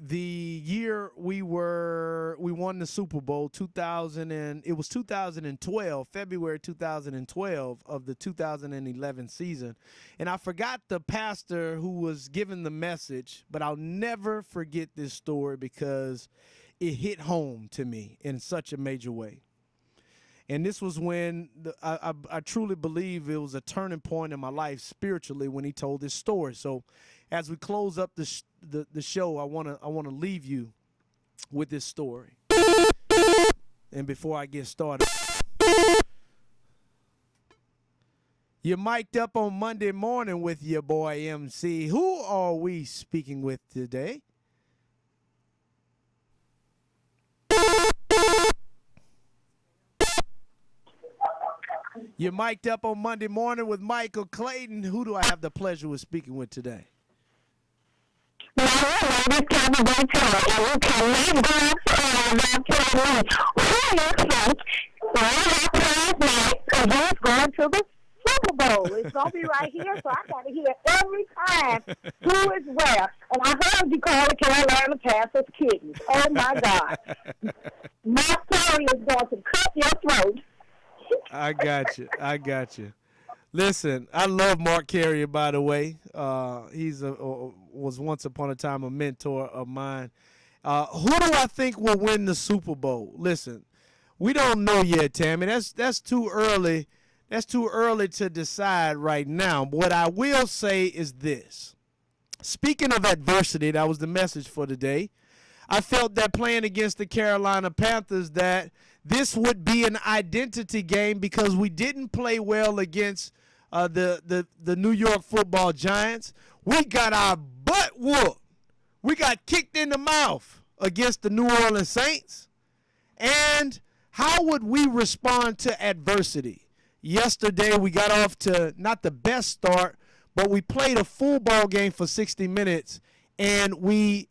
the year we won the Super Bowl, 2012, February 2012 of the 2011 season. And I forgot the pastor who was giving the message, but I'll never forget this story because it hit home to me in such a major way. And this was when I truly believe it was a turning point in my life spiritually when he told this story. So as we close up the show, I want to leave you with this story. And before I get started, you're mic'd up on Monday morning with your boy MC. Who are we speaking with today? You're mic'd up on Monday morning with Michael Clayton. Who do I have the pleasure of speaking with today? Going to the Super Bowl. It's going to be right here, so I got to hear every time who is where. And I heard you call the Carolina Panthers kittens. Oh, my God. My story is going to cut your throat. I got you. Listen, I love Mark Carrier, by the way. He's was once upon a time a mentor of mine. Who do I think will win the Super Bowl? Listen, we don't know yet, Tammy. That's too early. That's too early to decide right now. What I will say is this. Speaking of adversity, that was the message for today. I felt that playing against the Carolina Panthers that this would be an identity game because we didn't play well against the New York Football Giants. We got our butt whooped. We got kicked in the mouth against the New Orleans Saints. And how would we respond to adversity? Yesterday we got off to not the best start, but we played a full ball game for 60 minutes, and we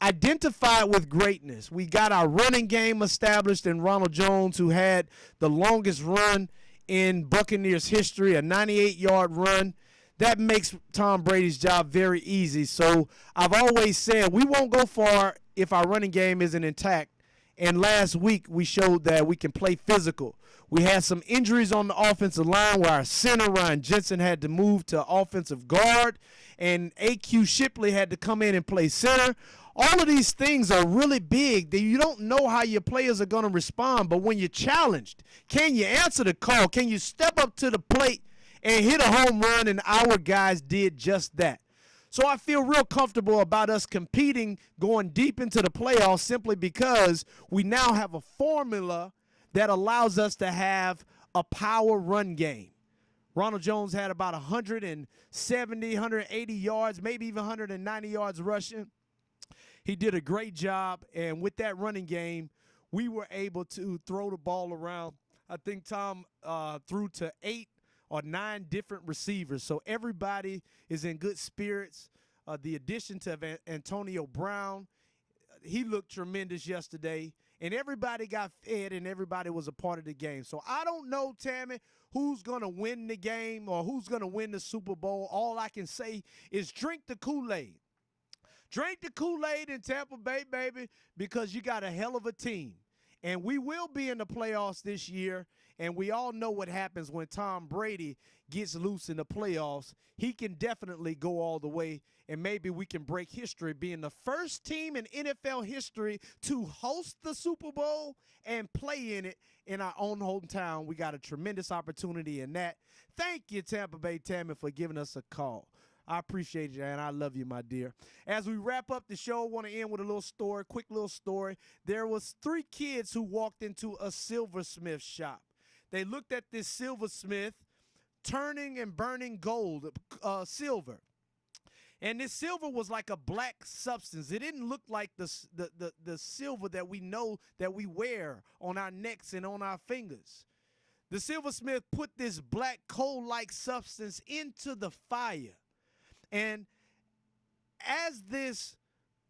identified with greatness. We got our running game established in Ronald Jones, who had the longest run in Buccaneers history, a 98-yard run. That makes Tom Brady's job very easy. So I've always said we won't go far if our running game isn't intact. And last week we showed that we can play physical. We had some injuries on the offensive line where our center, Ryan Jensen, had to move to offensive guard, and A.Q. Shipley had to come in and play center. All of these things are really big that you don't know how your players are going to respond. But when you're challenged, can you answer the call? Can you step up to the plate and hit a home run? And our guys did just that. So I feel real comfortable about us competing, going deep into the playoffs, simply because we now have a formula that allows us to have a power run game. Ronald Jones had about 170, 180 yards, maybe even 190 yards rushing. He did a great job, and with that running game, we were able to throw the ball around. I think Tom threw to 8 or 9 different receivers, so everybody is in good spirits. The addition to Antonio Brown, he looked tremendous yesterday, and everybody got fed, and everybody was a part of the game. So I don't know, Tammy, who's going to win the game or who's going to win the Super Bowl. All I can say is drink the Kool-Aid. Drink the Kool-Aid in Tampa Bay, baby, because you got a hell of a team. And we will be in the playoffs this year, and we all know what happens when Tom Brady gets loose in the playoffs. He can definitely go all the way, and maybe we can break history, being the first team in NFL history to host the Super Bowl and play in it in our own hometown. We got a tremendous opportunity in that. Thank you, Tampa Bay Tammy, for giving us a call. I appreciate you, and I love you, my dear. As we wrap up the show, I want to end with a little story, quick little story. There was 3 kids who walked into a silversmith shop. They looked at this silversmith turning and burning gold, silver. And this silver was like a black substance. It didn't look like the silver that we know that we wear on our necks and on our fingers. The silversmith put this black coal-like substance into the fire. And as this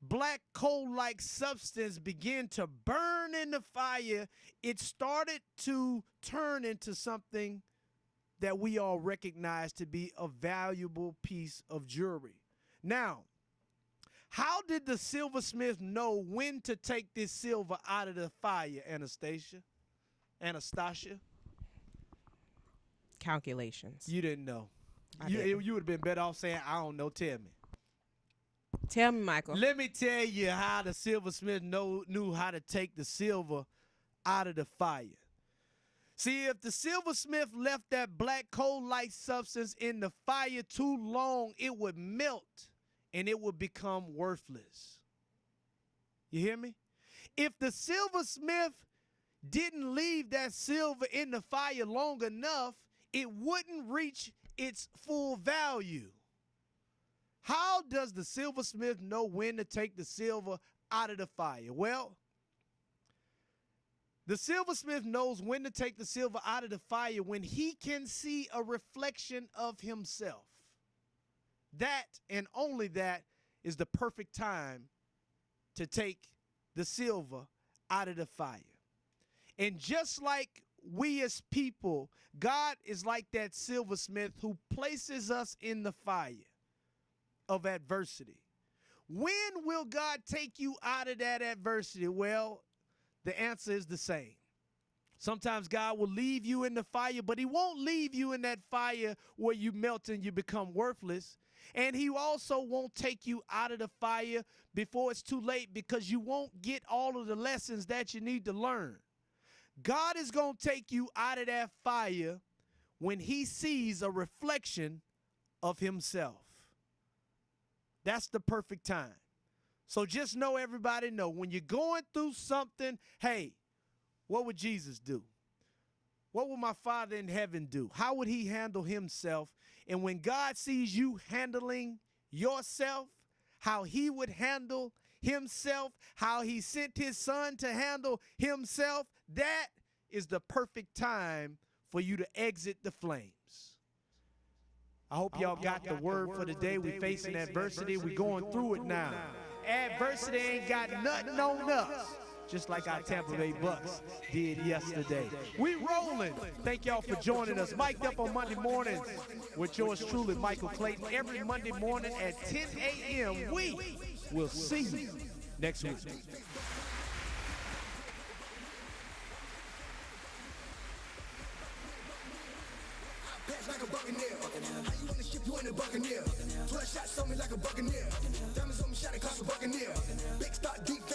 black coal-like substance began to burn in the fire, it started to turn into something that we all recognize to be a valuable piece of jewelry. Now, how did the silversmith know when to take this silver out of the fire, Anastasia? Calculations. You didn't know. You would have been better off saying, I don't know, tell me. Tell me, Michael. Let me tell you how the silversmith knew how to take the silver out of the fire. See, if the silversmith left that black coal-like substance in the fire too long, it would melt and it would become worthless. You hear me? If the silversmith didn't leave that silver in the fire long enough, it wouldn't reach its full value. How does the silversmith know when to take the silver out of the fire? Well, the silversmith knows when to take the silver out of the fire when he can see a reflection of himself. That and only that is the perfect time to take the silver out of the fire. And just like we as people, God is like that silversmith who places us in the fire of adversity. When will God take you out of that adversity? Well, the answer is the same. Sometimes God will leave you in the fire, but he won't leave you in that fire where you melt and you become worthless. And he also won't take you out of the fire before it's too late, because you won't get all of the lessons that you need to learn. God is going to take you out of that fire when he sees a reflection of himself. That's the perfect time. So just know, everybody know, when you're going through something, hey, what would Jesus do? What would my Father in heaven do? How would he handle himself? And when God sees you handling yourself, how he would handle himself, how he sent his son to handle himself, that is the perfect time for you to exit the flames. I hope y'all got the word for the day. We're facing adversity. We're going through it now. Adversity ain't got nothing on us, just like our Tampa Bay Bucks did yesterday. We rolling. Thank y'all for joining us. Mic'd Up on Monday mornings with yours truly, Michael Clayton. Every Monday morning at 10 a.m. We will see you next week. Like like a buccaneer. How you on the ship, you ain't a buccaneer. 12 shots on me like a buccaneer. Diamonds on me, shot it, cost a buccaneer. Big start defense,